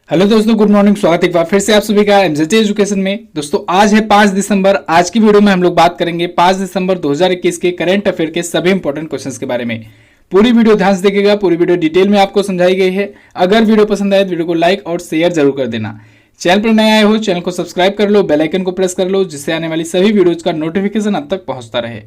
Hello दोस्तों, good morning. स्वागत है एक बार फिर से आप सभी का एमजेटी एजुकेशन में। दोस्तों आज है 5 दिसंबर। आज की वीडियो में हम लोग बात करेंगे 5 दिसंबर 2021 के करंट अफेयर के सभी इंपॉर्टेंट क्वेश्चंस के बारे में। पूरी वीडियो ध्यान से देखिएगा, पूरी वीडियो डिटेल में आपको समझाई गई है। अगर वीडियो पसंद आए तो वीडियो को लाइक और शेयर जरूर कर देना। चैनल पर नए आए हो चैनल को सब्सक्राइब कर लो, बेल आइकन को प्रेस कर लो, जिससे आने वाली सभी वीडियोज का नोटिफिकेशन आप तक पहुंचता रहे।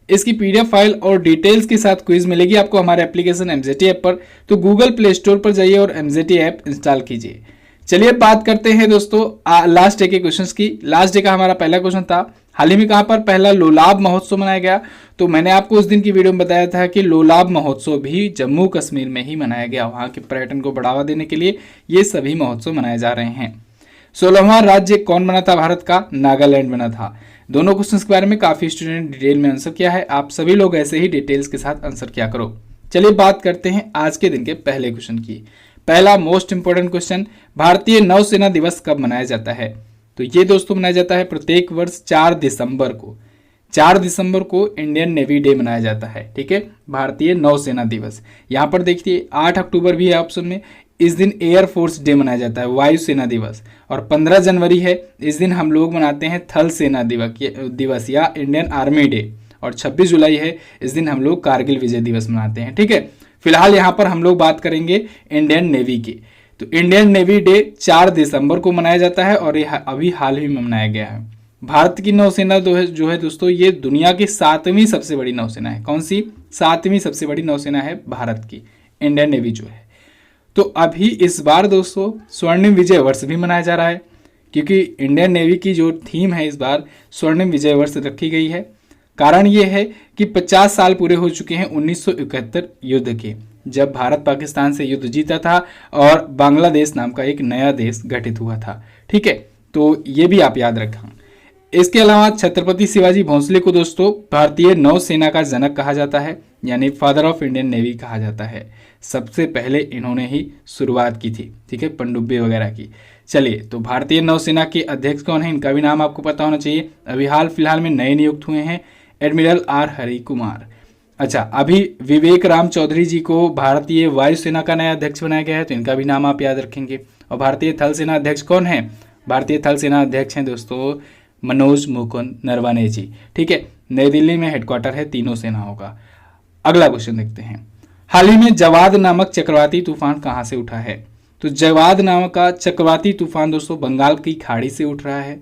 इसकी पीडीएफ फाइल और डिटेल्स के साथ क्विज मिलेगी आपको हमारे एप्लीकेशन एमजेटी ऐप पर। तो गूगल प्ले स्टोर पर जाइए और एमजेटी ऐप इंस्टॉल कीजिए। चलिए बात करते हैं दोस्तों लास्ट डे के क्वेश्चंस की। लास्ट डे का हमारा पहला क्वेश्चन था, हाल ही में कहां पर पहला लोलाब महोत्सव मनाया गया। तो मैंने आपको उस दिन की वीडियो में बताया था कि लोलाब महोत्सव भी जम्मू कश्मीर में ही मनाया गया। वहां के पर्यटन को बढ़ावा देने के लिए ये सभी महोत्सव मनाए जा रहे हैं। 16वां राज्य कौन बना था भारत का? नागालैंड बना था। दोनों क्वेश्चंस के बारे में काफी स्टूडेंट डिटेल में आंसर किया है। आप सभी लोग ऐसे ही डिटेल्स के साथ आंसर किया करो। चलिए बात करते हैं आज के दिन के पहले क्वेश्चन की। पहला मोस्ट इंपोर्टेंट क्वेश्चन, भारतीय नौसेना दिवस कब मनाया जाता है? तो ये दोस्तों मनाया जाता है प्रत्येक वर्ष 4 दिसंबर को। 4 दिसंबर को इंडियन नेवी डे मनाया जाता है। ठीक है, भारतीय नौसेना दिवस। यहाँ पर देखिए 8 अक्टूबर भी है ऑप्शन में। इस दिन एयरफोर्स डे मनाया जाता है, वायुसेना दिवस। और 15 जनवरी है, इस दिन हम लोग मनाते हैं थल सेना दिवस या इंडियन आर्मी डे। और 26 जुलाई है, इस दिन हम लोग कारगिल विजय दिवस मनाते हैं। ठीक है, फिलहाल यहाँ पर हम लोग बात करेंगे इंडियन नेवी की। तो इंडियन नेवी डे 4 दिसंबर को मनाया जाता है और यह अभी हाल ही में मनाया गया है। भारत की नौसेना जो है दोस्तों, ये दुनिया की 7वीं सबसे बड़ी नौसेना है। कौन सी? 7वीं सबसे बड़ी नौसेना है भारत की इंडियन नेवी जो है। तो अभी इस बार दोस्तों स्वर्णिम विजय वर्ष भी मनाया जा रहा है, क्योंकि इंडियन नेवी की जो थीम है इस बार स्वर्णिम विजय वर्ष रखी गई है। कारण ये है कि 50 साल पूरे हो चुके हैं 1971 युद्ध के, जब भारत पाकिस्तान से युद्ध जीता था और बांग्लादेश नाम का एक नया देश गठित हुआ था। ठीक है, तो ये भी आप याद रखें। इसके अलावा छत्रपति शिवाजी भोंसले को दोस्तों भारतीय नौसेना का जनक कहा जाता है, यानी फादर ऑफ इंडियन नेवी कहा जाता है। सबसे पहले इन्होंने ही शुरुआत की थी, ठीक है, पनडुब्बी वगैरह की। चलिए, तो भारतीय नौसेना के अध्यक्ष कौन है, इनका भी नाम आपको पता होना चाहिए। अभी हाल फिलहाल में नए नियुक्त हुए हैं, एडमिरल आर हरि कुमार। अच्छा, अभी विवेक राम चौधरी जी को भारतीय वायुसेना का नया अध्यक्ष बनाया गया है, तो इनका भी नाम आप याद रखेंगे। और भारतीय थल सेना अध्यक्ष कौन है? भारतीय थल सेना अध्यक्ष हैं दोस्तों मनोज मुकुंद नरवणे जी। ठीक है, नई दिल्ली में हेडक्वार्टर है तीनों सेनाओं का। अगला क्वेश्चन देखते हैं, हाल ही में जवाद नामक चक्रवाती तूफान कहाँ से उठा है? तो जवाद नामक का चक्रवाती तूफान दोस्तों बंगाल की खाड़ी से उठ रहा है।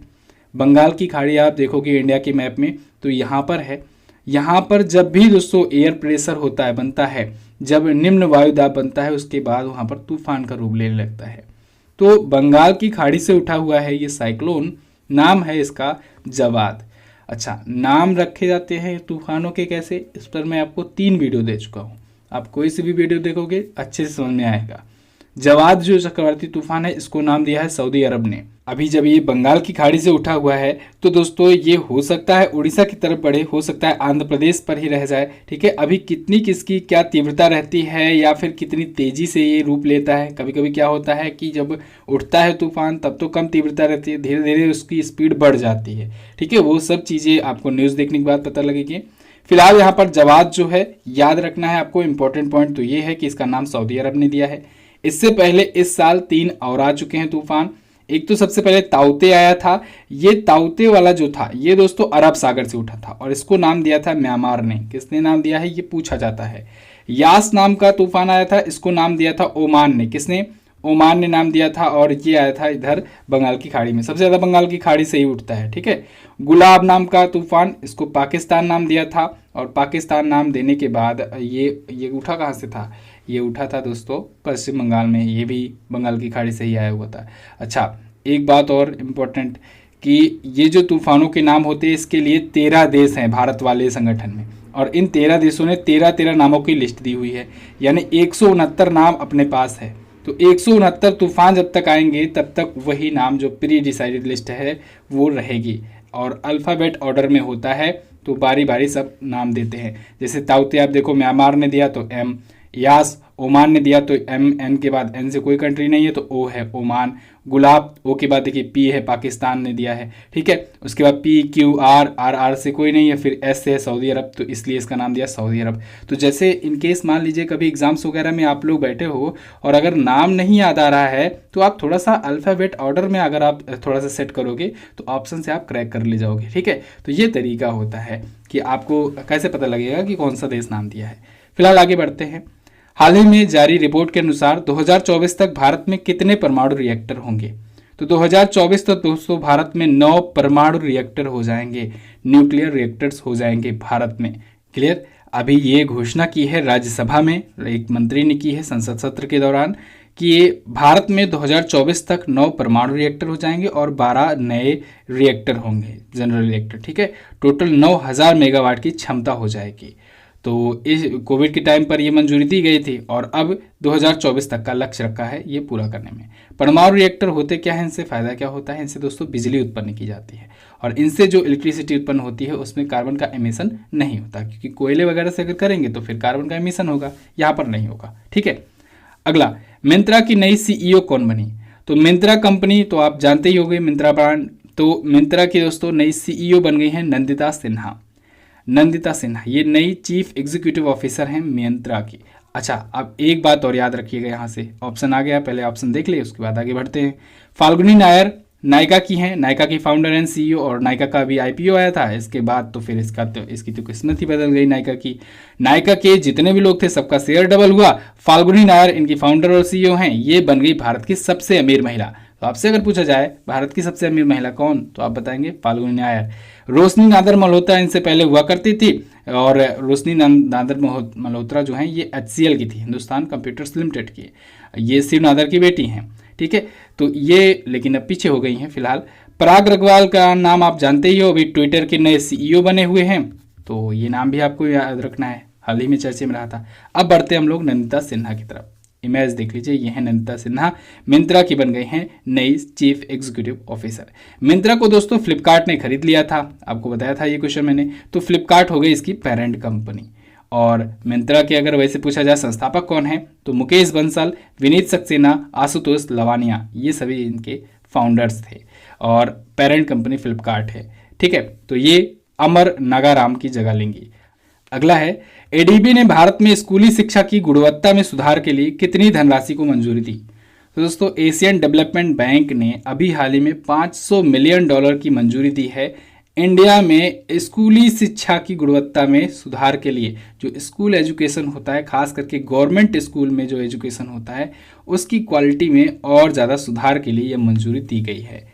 बंगाल की खाड़ी आप देखोगे इंडिया के मैप में तो यहाँ पर है। यहाँ पर जब भी दोस्तों एयर प्रेशर होता है, बनता है, जब निम्न वायुदाब बनता है, उसके बाद वहाँ पर तूफान का रूप लेने लगता है। तो बंगाल की खाड़ी से उठा हुआ है ये साइक्लोन, नाम है इसका जवाद। अच्छा, नाम रखे जाते हैं तूफानों के कैसे, इस पर मैं आपको 3 वीडियो दे चुका हूँ। आप कोई से भी वीडियो देखोगे अच्छे से समझ में आएगा। जवाद जो चक्रवाती तूफान है, इसको नाम दिया है सऊदी अरब ने। अभी जब ये बंगाल की खाड़ी से उठा हुआ है तो दोस्तों ये हो सकता है उड़ीसा की तरफ बढ़े, हो सकता है आंध्र प्रदेश पर ही रह जाए। ठीक है, अभी कितनी किसकी क्या तीव्रता रहती है या फिर कितनी तेजी से ये रूप लेता है। कभी कभी क्या होता है कि जब उठता है तूफान तब तो कम तीव्रता रहती है, धीरे धीरे उसकी स्पीड बढ़ जाती है। ठीक है, वो सब चीज़ें आपको न्यूज़ देखने के बाद पता लगेगी। फिलहाल यहाँ पर जवाद जो है याद रखना है आपको। इंपॉर्टेंट पॉइंट तो ये है कि इसका नाम सऊदी अरब ने दिया है। इससे पहले इस साल 3 और आ चुके हैं तूफान। एक तो सबसे पहले ताउते आया था। ये ताउते वाला जो था ये दोस्तों अरब सागर से उठा था और इसको नाम दिया था म्यांमार ने। किसने नाम दिया है ये पूछा जाता है। यास नाम का तूफान आया था, इसको नाम दिया था ओमान ने। किसने? ओमान ने नाम दिया था और ये आया था इधर बंगाल की खाड़ी में। सबसे ज़्यादा बंगाल की खाड़ी से ही उठता है। ठीक है, गुलाब नाम का तूफान, इसको पाकिस्तान नाम दिया था और पाकिस्तान नाम देने के बाद ये उठा कहाँ से था? ये उठा था दोस्तों पश्चिम बंगाल में। ये भी बंगाल की खाड़ी से ही आया हुआ था। अच्छा, एक बात और इम्पोर्टेंट कि ये जो तूफानों के नाम होते हैं इसके लिए 13 देश हैं भारत वाले संगठन में, और इन 13 देशों ने 13 नामों की लिस्ट दी हुई है, यानी 169 नाम अपने पास है। तो 169 तूफान जब तक आएंगे तब तक वही नाम जो प्री डिसाइडेड लिस्ट है वो रहेगी, और अल्फ़ाबेट ऑर्डर में होता है। तो बारी बारी सब नाम देते हैं। जैसे ताउते आप देखो म्यांमार ने दिया तो M, यास ओमान ने दिया तो एन के बाद एन से कोई कंट्री नहीं है तो ओ है ओमान। गुलाब, ओ के बाद देखिए पी है, पाकिस्तान ने दिया है, ठीक है। उसके बाद पी क्यू आर से कोई नहीं है, फिर एस से है सऊदी अरब, तो इसलिए इसका नाम दिया सऊदी अरब। तो जैसे इनकेस मान लीजिए कभी एग्जाम्स वगैरह में आप लोग बैठे हो और अगर नाम नहीं याद आ रहा है तो आप थोड़ा सा अल्फ़ाबेट ऑर्डर में अगर आप थोड़ा सा सेट करोगे तो ऑप्शन से आप क्रैक कर ले जाओगे, ठीक है। तो ये तरीका होता है कि आपको कैसे पता लगेगा कि कौन सा देश नाम दिया है। फिलहाल आगे बढ़ते हैं। हाल ही में जारी रिपोर्ट के अनुसार 2024 तक भारत में कितने परमाणु रिएक्टर होंगे? तो 2024 तक दोस्तों भारत में 9 परमाणु रिएक्टर हो जाएंगे, न्यूक्लियर रिएक्टर्स हो जाएंगे भारत में। क्लियर? अभी ये घोषणा की है राज्यसभा में, एक मंत्री ने की है संसद सत्र के दौरान कि ये भारत में 2024 तक 9 परमाणु रिएक्टर हो जाएंगे और 12 नए रिएक्टर होंगे, जनरल रिएक्टर, ठीक है। टोटल 9000 मेगावाट की क्षमता हो जाएगी। तो इस कोविड के टाइम पर ये मंजूरी दी गई थी और अब 2024 तक का लक्ष्य रखा है ये पूरा करने में। परमाणु रिएक्टर होते क्या है, इनसे फ़ायदा क्या होता है? इनसे दोस्तों बिजली उत्पन्न की जाती है और इनसे जो इलेक्ट्रिसिटी उत्पन्न होती है उसमें कार्बन का एमिशन नहीं होता, क्योंकि कोयले वगैरह से अगर करेंगे तो फिर कार्बन का एमिशन होगा, यहाँ पर नहीं होगा, ठीक है। अगला, मिंत्रा की नई सीईओ कौन बनी? तो मिंत्रा कंपनी तो आप जानते ही होंगे, मिंत्रा ब्रांड। तो मिंत्रा की दोस्तों नई सीईओ बन गई हैं नंदिता सिन्हा। नंदिता सिन्हा ये नई चीफ एग्जीक्यूटिव ऑफिसर हैं मिंत्रा की। अच्छा, अब एक बात और याद रखिएगा, यहाँ से ऑप्शन आ गया, पहले ऑप्शन देख लिए उसके बाद आगे बढ़ते हैं। फाल्गुनी नायर नायका की हैं, नायका की फाउंडर एंड सीईओ, और नायका का भी आईपीओ आया था। इसके बाद तो फिर इसकी तो किस्मत ही बदल गई नायका की। नायका के जितने भी लोग थे सबका शेयर डबल हुआ। फाल्गुनी नायर इनकी फाउंडर और सीईओ हैं, ये बन गई भारत की सबसे अमीर महिला। तो आपसे अगर पूछा जाए भारत की सबसे अमीर महिला कौन, तो आप बताएंगे फाल्गुनी नायर। रोशनी नादर मल्होत्रा इनसे पहले हुआ करती थी, और रोशनी नादर मल्होत्रा जो हैं ये HCL की थी, हिंदुस्तान कंप्यूटर्स लिमिटेड की। ये शिव नादर की बेटी हैं, ठीक है। तो ये लेकिन अब पीछे हो गई हैं फिलहाल। पराग अग्रवाल का नाम आप जानते ही हो, अभी ट्विटर के नए सीईओ बने हुए हैं, तो ये नाम भी आपको याद रखना है, हाल ही में चर्चे में रहा था। अब बढ़ते हम लोग नंदिता सिन्हा की तरफ। इमेज देख लीजिए, ये है नंदिता सिन्हा, मिंत्रा की बन गई हैं नई चीफ एग्जीक्यूटिव ऑफिसर। मिंत्रा को दोस्तों फ्लिपकार्ट ने खरीद लिया था, आपको बताया था ये क्वेश्चन मैंने। तो फ्लिपकार्ट हो गई इसकी पेरेंट कंपनी। और मिंत्रा के अगर वैसे पूछा जाए संस्थापक कौन है, तो मुकेश बंसल, विनीत सक्सेना, आशुतोष लवानिया, ये सभी इनके फाउंडर्स थे और पेरेंट कंपनी फ्लिपकार्ट है, ठीक है। तो ये अमर नागाराम की जगह लेंगी। अगला है, एडीबी ने भारत में स्कूली शिक्षा की गुणवत्ता में सुधार के लिए कितनी धनराशि को मंजूरी दी? तो दोस्तों एशियन डेवलपमेंट बैंक ने अभी हाल ही में $500 मिलियन की मंजूरी दी है इंडिया में स्कूली शिक्षा की गुणवत्ता में सुधार के लिए। जो स्कूल एजुकेशन होता है, खास करके गवर्नमेंट स्कूल में जो एजुकेशन होता है उसकी क्वालिटी में और ज़्यादा सुधार के लिए यह मंजूरी दी गई है।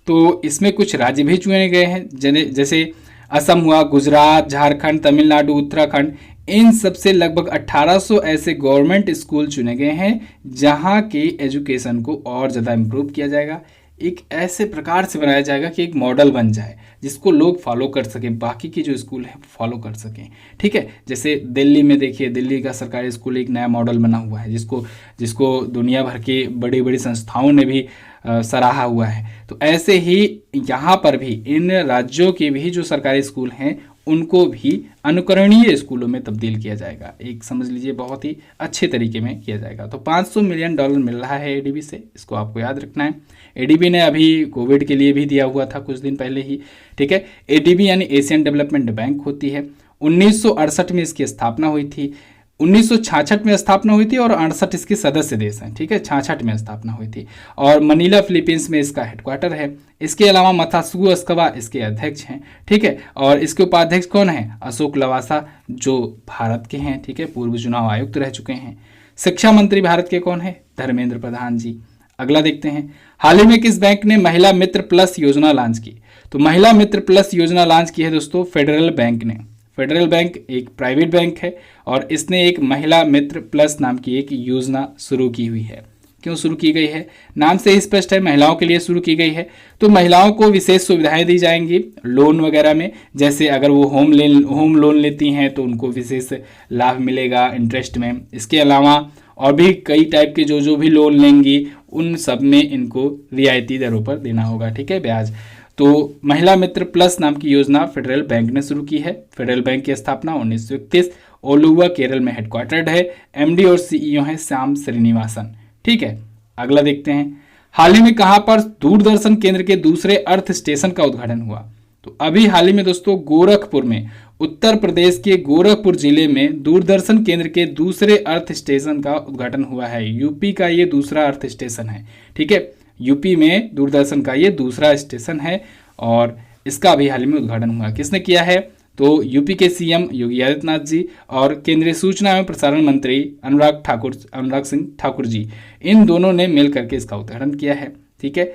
तो इसमें कुछ राज्य भी चुने गए हैं, जैसे असम हुआ, गुजरात, झारखंड, तमिलनाडु, उत्तराखंड, इन सबसे लगभग 1800 ऐसे गवर्नमेंट स्कूल चुने गए हैं जहां के एजुकेशन को और ज़्यादा इम्प्रूव किया जाएगा। एक ऐसे प्रकार से बनाया जाएगा कि एक मॉडल बन जाए जिसको लोग फॉलो कर सकें, बाकी के जो स्कूल हैं फॉलो कर सकें, ठीक है। जैसे दिल्ली में देखिए, दिल्ली का सरकारी स्कूल एक नया मॉडल बना हुआ है जिसको दुनिया भर के बड़ी बड़ी संस्थाओं ने भी सराहा हुआ है। तो ऐसे ही यहाँ पर भी इन राज्यों के भी जो सरकारी स्कूल हैं उनको भी अनुकरणीय स्कूलों में तब्दील किया जाएगा। एक समझ लीजिए बहुत ही अच्छे तरीके में किया जाएगा। तो $500 मिलियन मिल रहा है एडीबी से, इसको आपको याद रखना है। एडीबी ने अभी कोविड के लिए भी दिया हुआ था कुछ दिन पहले ही, ठीक है। एडीबी यानी एशियन डेवलपमेंट बैंक होती है। 1968 में इसकी स्थापना हुई थी, 1966 में स्थापना हुई थी और 68 इसके सदस्य देश हैं, ठीक है। 66 में स्थापना हुई थी और मनीला फिलीपींस में इसका हेडक्वार्टर है। इसके अलावा मथासुगु अस्कवा इसके अध्यक्ष हैं, ठीक है। और इसके उपाध्यक्ष कौन है? अशोक लवासा, जो भारत के हैं, ठीक है, पूर्व चुनाव आयुक्त रह चुके हैं। शिक्षा मंत्री भारत के कौन है? धर्मेंद्र प्रधान जी। अगला देखते हैं, हाल ही में किस बैंक ने महिला मित्र प्लस योजना लॉन्च की? तो महिला मित्र प्लस योजना लॉन्च की है दोस्तों फेडरल बैंक ने। फेडरल बैंक एक प्राइवेट बैंक है और इसने एक महिला मित्र प्लस नाम की एक योजना शुरू की हुई है। क्यों शुरू की गई है? नाम से ही स्पष्ट है, महिलाओं के लिए शुरू की गई है। तो महिलाओं को विशेष सुविधाएं दी जाएंगी लोन वगैरह में, जैसे अगर वो होम लोन लेती हैं तो उनको विशेष लाभ मिलेगा इंटरेस्ट में। इसके अलावा और भी कई टाइप के जो भी लोन लेंगी उन सब में इनको रियायती दरों पर देना होगा, ठीक है, ब्याज। तो महिला मित्र प्लस नाम की योजना फेडरल बैंक ने शुरू की है। फेडरल बैंक की स्थापना 1931 ओलुवा केरल में हेडक्वार्टर्ड है। एमडी और सीईओ है श्याम श्रीनिवासन। ठीक है, अगला देखते हैं। हाल ही में कहां पर दूरदर्शन केंद्र के दूसरे अर्थ स्टेशन का उद्घाटन हुआ? तो अभी हाल ही में दोस्तों गोरखपुर में, उत्तर प्रदेश के गोरखपुर जिले में दूरदर्शन केंद्र के दूसरे अर्थ स्टेशन का उद्घाटन हुआ है। यूपी का ये दूसरा अर्थ स्टेशन है। ठीक है, यूपी में दूरदर्शन का ये दूसरा स्टेशन है और इसका अभी हाल ही में उद्घाटन हुआ। किसने किया है? तो यूपी के सीएम योगी आदित्यनाथ जी और केंद्रीय सूचना एवं प्रसारण मंत्री अनुराग सिंह ठाकुर जी, इन दोनों ने मिल करके इसका उद्घाटन किया है। ठीक है,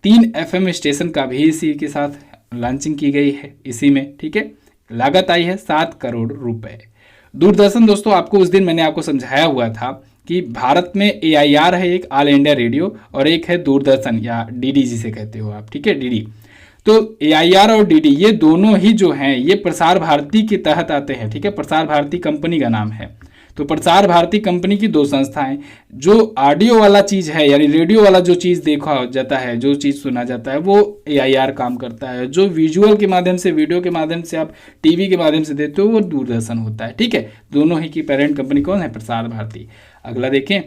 3 FM स्टेशन का भी इसी के साथ लॉन्चिंग की गई है इसी में। ठीक है, लागत आई है 7 करोड़ रुपए। दूरदर्शन दोस्तों, आपको उस दिन मैंने आपको समझाया हुआ था कि भारत में AIR है एक, ऑल इंडिया रेडियो, और एक है दूरदर्शन या DD जिसे कहते हो आप। ठीक है, DD। तो AIR और DD ये दोनों ही जो हैं ये प्रसार भारती के तहत आते हैं। ठीक है, प्रसार भारती कंपनी का नाम है। तो प्रसार भारती कंपनी की 2 संस्थाएं, जो ऑडियो वाला चीज़ है यानी रेडियो वाला जो चीज़ देखा जाता है, जो चीज़ सुना जाता है, वो AIR काम करता है। जो विजुअल के माध्यम से, वीडियो के माध्यम से, आप टीवी के माध्यम से देखते हो, वो दूरदर्शन होता है। ठीक है, दोनों ही की पेरेंट कंपनी कौन है? प्रसार भारती। अगला देखें,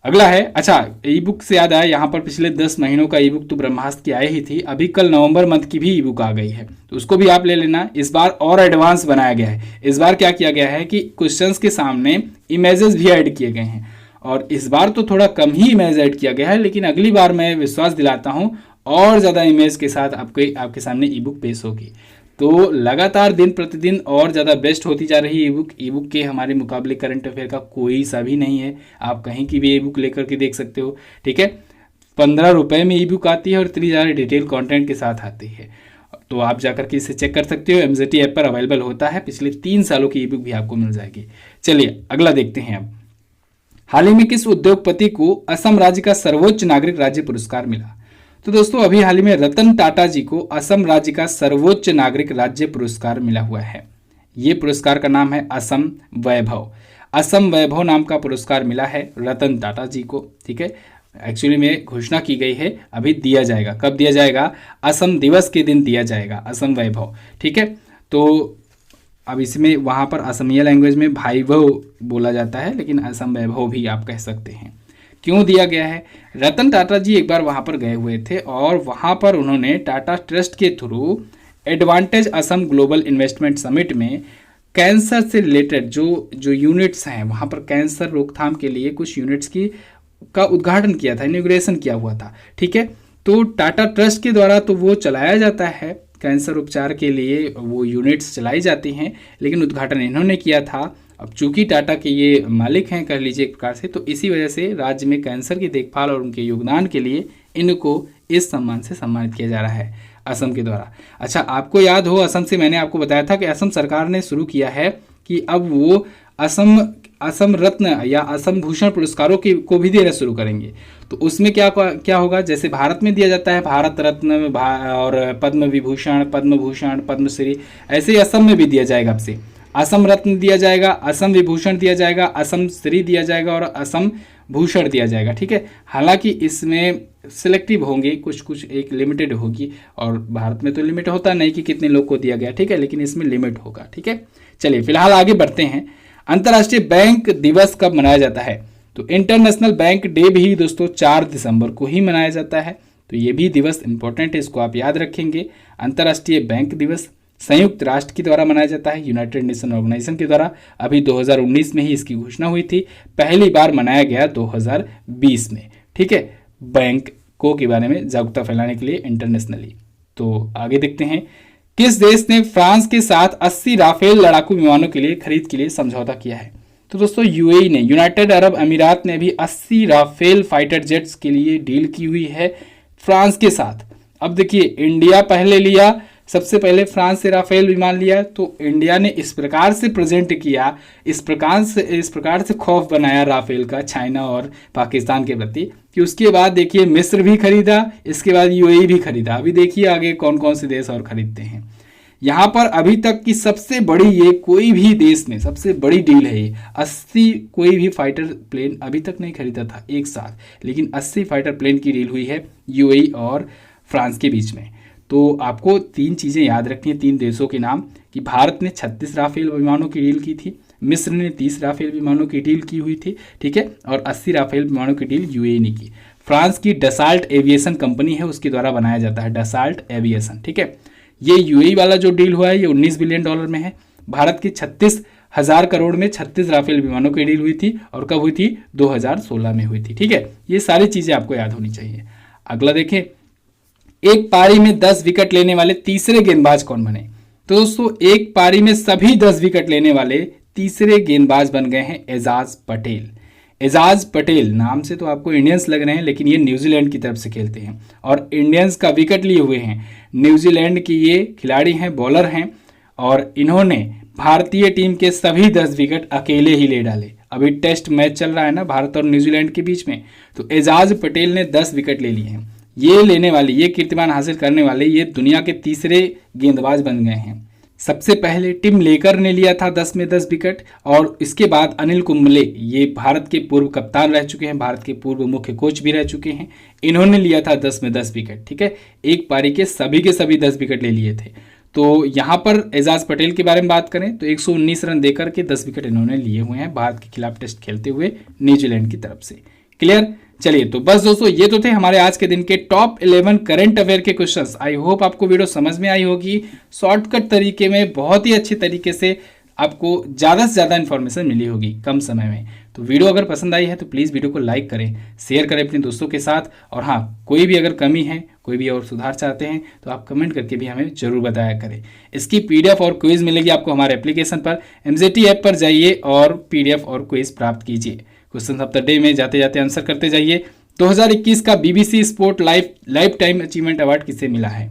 अगला है, अच्छा ई बुक से याद आया, यहाँ पर पिछले 10 महीनों का ई बुक तो ब्रह्मास्त्र की आई ही थी, अभी कल नवंबर मंथ की भी ई बुक आ गई है, तो उसको भी आप ले लेना। इस बार और एडवांस बनाया गया है। इस बार क्या किया गया है कि क्वेश्चंस के सामने इमेजेस भी ऐड किए गए हैं, और इस बार तो थोड़ा कम ही इमेज ऐड किया गया है, लेकिन अगली बार मैं विश्वास दिलाता हूँ और ज़्यादा इमेज के साथ आपके सामने ई बुक पेश होगी। तो लगातार दिन प्रतिदिन और ज़्यादा बेस्ट होती जा रही है ई बुक के हमारे मुकाबले करंट अफेयर का कोई सा भी नहीं है। आप कहीं की भी ई बुक लेकर के देख सकते हो। ठीक है, 15 रुपये में ई बुक आती है और इतनी ज़्यादा डिटेल कंटेंट के साथ आती है। तो आप जाकर के इसे चेक कर सकते हो, MZT ऐप पर अवेलेबल होता है। पिछले 3 सालों की ई बुक भी आपको मिल जाएगी। चलिए अगला देखते हैं। अब हाल ही में किस उद्योगपति को असम राज्य का सर्वोच्च नागरिक राज्य पुरस्कार मिला? तो दोस्तों, अभी हाल ही में रतन टाटा जी को असम राज्य का सर्वोच्च नागरिक राज्य पुरस्कार मिला हुआ है। ये पुरस्कार का नाम है असम वैभव। असम वैभव नाम का पुरस्कार मिला है रतन टाटा जी को। ठीक है, एक्चुअली में घोषणा की गई है, अभी दिया जाएगा। कब दिया जाएगा? असम दिवस के दिन दिया जाएगा असम वैभव। ठीक है, तो अब इसमें वहाँ पर असमिया लैंग्वेज में भाईभव बोला जाता है, लेकिन असम वैभव भी आप कह सकते हैं। क्यों दिया गया है? रतन टाटा जी एक बार वहाँ पर गए हुए थे और वहाँ पर उन्होंने टाटा ट्रस्ट के through advantage Assam global investment summit में कैंसर से रिलेटेड जो यूनिट्स हैं, वहाँ पर कैंसर रोकथाम के लिए कुछ यूनिट्स का उद्घाटन किया था, इनॉग्रेशन किया हुआ था। ठीक है, तो टाटा ट्रस्ट के द्वारा तो वो चलाया जाता है, कैंसर उपचार के लिए वो यूनिट्स चलाई जाती हैं, लेकिन उद्घाटन इन्होंने किया था। अब चूंकि टाटा के ये मालिक हैं कह लीजिए एक प्रकार से, तो इसी वजह से राज्य में कैंसर की देखभाल और उनके योगदान के लिए इनको इस सम्मान से सम्मानित किया जा रहा है असम के द्वारा। अच्छा, आपको याद हो असम से मैंने आपको बताया था कि असम सरकार ने शुरू किया है कि अब वो असम रत्न या असम भूषण पुरस्कारों को भी देना शुरू करेंगे। तो उसमें क्या होगा, जैसे भारत में दिया जाता है भारत रत्न और पद्म विभूषण, पद्म भूषण, पद्मश्री, ऐसे ही असम में भी दिया जाएगा। अब से असम रत्न दिया जाएगा, असम विभूषण दिया जाएगा, असम श्री दिया जाएगा और असम भूषण दिया जाएगा। ठीक है, हालांकि इसमें सिलेक्टिव होंगे, कुछ एक लिमिटेड होगी, और भारत में तो लिमिट होता नहीं कि कितने लोग को दिया गया। ठीक है, लेकिन इसमें लिमिट होगा। ठीक है, चलिए फिलहाल आगे बढ़ते हैं। अंतर्राष्ट्रीय बैंक दिवस कब मनाया जाता है? तो इंटरनेशनल बैंक डे भी दोस्तों 4 दिसंबर को ही मनाया जाता है। तो ये भी दिवस इंपॉर्टेंट है, इसको आप याद रखेंगे। अंतर्राष्ट्रीय बैंक दिवस संयुक्त राष्ट्र के द्वारा मनाया जाता है, यूनाइटेड नेशन ऑर्गेनाइजेशन के द्वारा। अभी 2019 में ही इसकी घोषणा हुई थी, पहली बार मनाया गया 2020 में। ठीक है, बैंकों के बारे में जागरूकता फैलाने के लिए इंटरनेशनली। तो आगे देखते हैं, किस देश ने फ्रांस के साथ 80 राफेल लड़ाकू विमानों के लिए खरीद के लिए समझौता किया है? तो दोस्तों, यूएई ने, यूनाइटेड अरब अमीरात ने भी 80 राफेल फाइटर जेट्स के लिए डील की हुई है फ्रांस के साथ। अब देखिए, इंडिया पहले लिया, सबसे पहले फ्रांस से राफेल विमान लिया, तो इंडिया ने इस प्रकार से प्रेजेंट किया, इस प्रकार से खौफ बनाया राफेल का चाइना और पाकिस्तान के प्रति, कि उसके बाद देखिए मिस्र भी खरीदा, इसके बाद यूएई भी खरीदा। अभी देखिए आगे कौन कौन से देश और खरीदते हैं। यहाँ पर अभी तक की सबसे बड़ी, ये कोई भी देश में सबसे बड़ी डील है ये। 80 कोई भी फाइटर प्लेन अभी तक नहीं खरीदा था एक साथ, लेकिन 80 फाइटर प्लेन की डील हुई है यूएई और फ्रांस के बीच में। तो आपको 3 चीज़ें याद रखनी है, 3 देशों के नाम, कि भारत ने 36 राफेल विमानों की डील की थी, मिस्र ने 30 राफेल विमानों की डील की हुई थी, ठीक है, और 80 राफेल विमानों की डील यूएई ने की। फ्रांस की डसाल्ट एविएशन कंपनी है, उसके द्वारा बनाया जाता है डसाल्ट एविएशन, ठीक है। ये यूएई वाला जो डील हुआ है ये 19 बिलियन डॉलर में है। भारत की 36,000 करोड़ में 36 राफेल विमानों की डील हुई थी, और कब हुई थी? 2016 में हुई थी, ठीक है। ये सारी चीजें आपको याद होनी चाहिए। अगला देखें, एक पारी में 10 विकेट लेने वाले तीसरे गेंदबाज कौन बने? तो दोस्तों एक पारी में सभी 10 विकेट लेने वाले तीसरे गेंदबाज बन गए हैं एजाज पटेल। एजाज पटेल नाम से तो आपको इंडियंस लग रहे हैं, लेकिन ये न्यूजीलैंड की तरफ से खेलते हैं और इंडियंस का विकेट लिए हुए हैं। न्यूजीलैंड की ये खिलाड़ी हैं, बॉलर हैं, और इन्होंने भारतीय टीम के सभी 10 विकेट अकेले ही ले डाले। अभी टेस्ट मैच चल रहा है ना भारत और न्यूजीलैंड के बीच में, तो एजाज पटेल ने 10 विकेट ले लिए हैं। ये कीर्तिमान हासिल करने वाले ये दुनिया के तीसरे गेंदबाज बन गए हैं। सबसे पहले टिम लेकर ने लिया था 10 में 10 विकेट, और इसके बाद अनिल कुंबले, ये भारत के पूर्व कप्तान रह चुके हैं, भारत के पूर्व मुख्य कोच भी रह चुके हैं, इन्होंने लिया था 10 में 10 विकेट, ठीक है। एक पारी के सभी 10 विकेट ले लिए थे। तो यहाँ पर एजाज पटेल के बारे में बात करें तो 119 रन देकर के 10 विकेट इन्होंने लिए हुए हैं भारत के खिलाफ टेस्ट खेलते हुए न्यूजीलैंड की तरफ से। क्लियर? चलिए, तो बस दोस्तों ये तो थे हमारे आज के दिन के टॉप 11 करंट अफेयर के क्वेश्चंस। आई होप आपको वीडियो समझ में आई होगी। शॉर्टकट तरीके में बहुत ही अच्छी तरीके से आपको ज़्यादा से ज़्यादा इन्फॉर्मेशन मिली होगी कम समय में। तो वीडियो अगर पसंद आई है तो प्लीज़ वीडियो को लाइक करें, शेयर करें अपने दोस्तों के साथ, और हाँ, कोई भी अगर कमी है, कोई भी और सुधार चाहते हैं तो आप कमेंट करके भी हमें जरूर बताया करें। इसकी पीडीएफ और क्विज मिलेगी आपको हमारे एप्लीकेशन पर। MZT ऐप पर जाइए और पीडीएफ और क्विज प्राप्त कीजिए। क्वेश्चन ऑफ द डे में जाते जाते आंसर करते जाइए। 2021 का BBC sport life time achievement award किसे मिला है?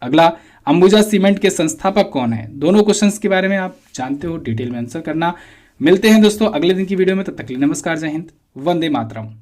अगला, अंबुजा सीमेंट के संस्थापक कौन है? दोनों क्वेश्चंस के बारे में आप जानते हो, डिटेल में आंसर करना। मिलते हैं दोस्तों अगले दिन की वीडियो में, तब तक के लिए नमस्कार, जय हिंद, वंदे मातरम।